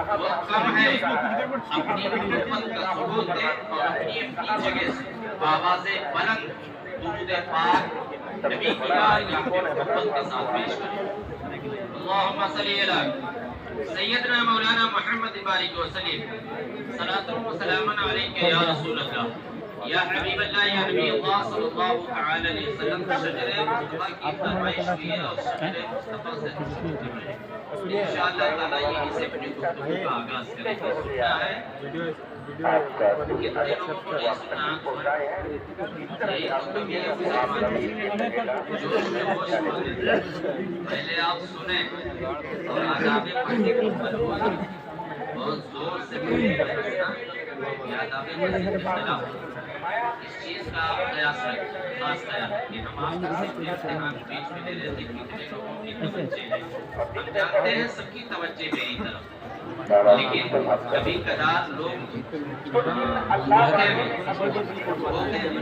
وقت کم ہے، اپنی حکومت کا ثبوت دے اور اپنی جگہ سے بآواز بلند درود پاک نبی کی بارگاہ میں محبت کے ساتھ پیش کریں۔ اللہم صلی علی سیدنا مولانا محمد بارک وسلم، صلاۃ و سلام علیک یا رسول اللہ، یا حبیب اللہ، یا نبی اللہ صلی اللہ تعالی علیہ وسلم۔ شجر مصطفیٰ کی فرمائش ہوئی ہے اور شجر مصطفیٰ سے خوشخبری ہے۔ انشاءاللہ تعالی یہیں سے اپنی گفتگو کا آغاز کریں گے۔ سننا ہے کتنے لوگوں کو نہیں سننا، یہی تو کمی ہے مسلمان، جوش میں ہوش میں۔ پہلے آپ سنیں اور آداب پڑھنے کی مجبور بہت زور سے پڑھیں گے۔ آداب پڑھنے کی اصطلاح اس چیز کا قیاس رکھیں، خاص خیال کہ ہم آپ کا صرف امتحان بیچ میں لے لیتے ہیں کتنے لوگوں کی توجہ ہے۔ ہم جانتے ہیں سب کی توجہ میری طرف، لیکن کبھی کبھار لوگ موقع میں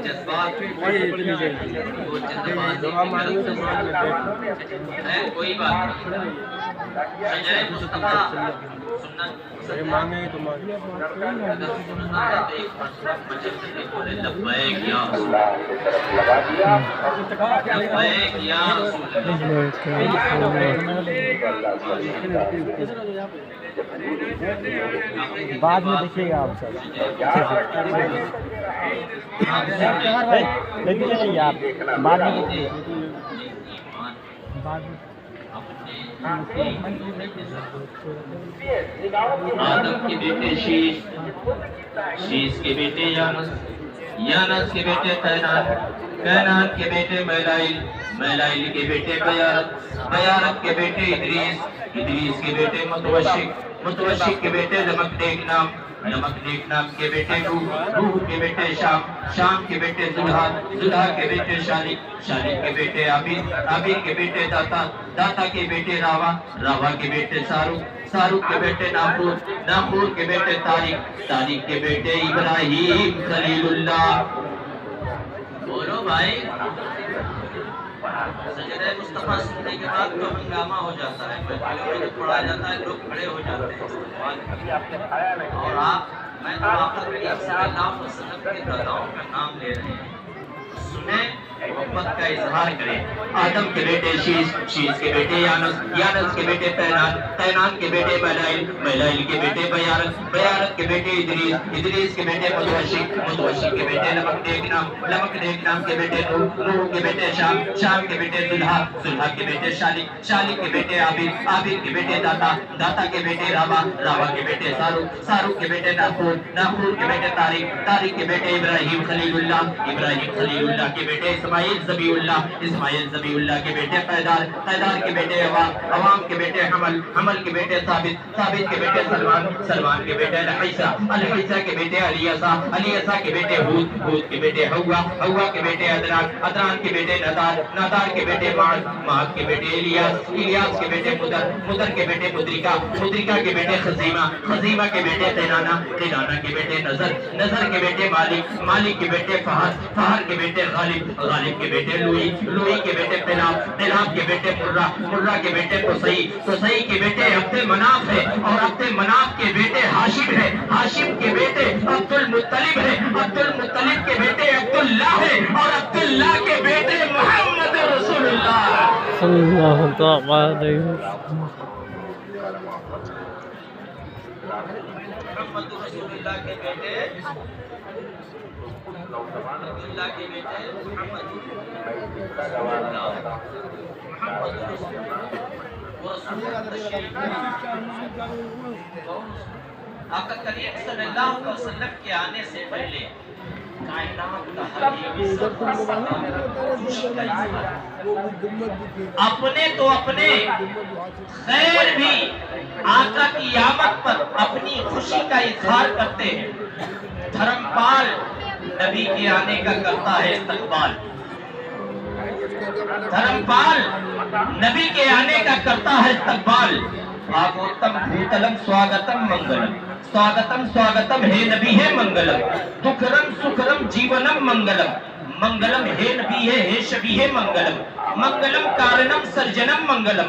جذبات وہ جذبات ہے، کوئی بات نہیں۔ شجر مصطفیٰ سنت مانگے تو مانگے، اگر سننا ہے تو ایک مرتبہ مجل سے بولے لبیک یا رسول اللہ، لبیک یا رسول اللہ۔ بعد میں دیکھیے گا آپ سب دیکھیے آپ بعد میں آدم کے بیٹے شیش، شیش کے بیٹے یانس، یانس کے بیٹے کینان، کینان کے بیٹے میلائل، میلائل کے بیٹے بیارت، بیارت کے بیٹے ادریس، ادریس کے بیٹے متوشک، متوشک کے بیٹے لمکدیک نام، لمکدیک نام کے بیٹے نوح، نوح کے بیٹے شام، شام کے بیٹے زلہا، زلہا کے بیٹے شالک، شالک کے بیٹے عابد، عابد کے بیٹے داتا، داتا کے بیٹے راوا، راوا کے بیٹے ساروک، ساروک کے بیٹے ناپور، ناپور کے بیٹے تاریخ، تاریخ کے بیٹے ابراہیم خلیل اللہ۔ بولو بھائی، سجدہ مصطفیٰ سننے کے بعد تو ہنگامہ ہو جاتا ہے، محفلوں میں پڑھا جاتا ہے، لوگ کھڑے ہو جاتے ہیں، اور آپ میں تو آپ صلی اللہ علیہ وسلم کے داداؤں کا نام لے رہے ہیں، سنیں محبت کا اظہار کریں۔ آدم کے بیٹے شیش، شیش کے بیٹے یانس، یانس کے بیٹے تینان، تینان کے بیٹے میلائل، میلائل کے بیٹے بیارت، بیارت کے بیٹے ادریس، ادریس کے بیٹے متوشک، متوشک کے بیٹے لمکدیک نام، لمکدیک نام کے بیٹے نوح، نوح کے بیٹے شام، شام کے بیٹے زلہا، زلہا کے بیٹے شالک، شالک کے بیٹے عابد، عابد کے بیٹے داتا، داتا کے بیٹے راوا، راوا کے بیٹے ساروک، ساروک کے بیٹے ناپور، ناپور کے بیٹے تاریخ، تاریخ کے بیٹے ابراہیم خلیل اللہ، ابراہیم خلیل اللہ کے بیٹے اسماعیل ذبیح اللہ، اسماعیل ذبیح اللہ کے بیٹے قیدار، قیدار کے بیٹے عوام، عوام کے بیٹے حمل، حمل کے بیٹے ثابت، ثابت کے بیٹے سلمان، سلمان کے بیٹے الحیثہ، الحیثہ کے بیٹے الیسا، الیسا کے بیٹے ہود، ہود کے بیٹے حوا، حوا کے بیٹے ادران، ادران کے بیٹے نادار، نادار کے بیٹے معاذ، معاذ کے بیٹے الیاس، الیاس کے بیٹے مدر، مدر کے بیٹے مدرکہ، مدرکہ کے بیٹے خزیمہ، خزیمہ کے بیٹے قینانہ، قینانہ کے بیٹے نظر، نظر کے بیٹے مالک، مالک کے بیٹے فہر، فہر کے بیٹے غالب، غالب کے بیٹے لوئی، لوئی کے بیٹے قلاب، قلاب کے بیٹے مرہ، مرہ کے بیٹے قصی، قصی کے بیٹے عبد مناف ہے، اور عبد مناف کے بیٹے ہاشم ہے، ہاشم کے بیٹے عبد المطلب ہے، عبد المطلب کے بیٹے عبداللہ ہے، اور عبداللہ کے بیٹے محمد رسول اللہ صلی اللہ علیہ وسلم۔ محمد رسول اللہ کے بیٹے عبداللہ کے بیٹے محمد رسول اللہ، محمد رسول اللہ، وہ رسول تشریف آقا کریم صلی اللہ علیہ وسلم کے آنے سے پہلے کائنات کا اپنے تو اپنے غیر بھی آقا کی آمد پر اپنی خوشی کا اظہار کرتے ہیں۔ دھرمپال نبی کے آنے کا کرتا ہے استقبال، دھرمپال نبی کے آنے کا کرتا ہے استقبال۔ آگوتم بھوتلم سواگتم منگلم، سواگتم سواگتم ہے نبی ہے منگلم، دکھرم سکھرم جیونم منگلم، منگلم ہے نبی ہے شبی ہے منگلم، منگلم کارنم سرجنم منگلم،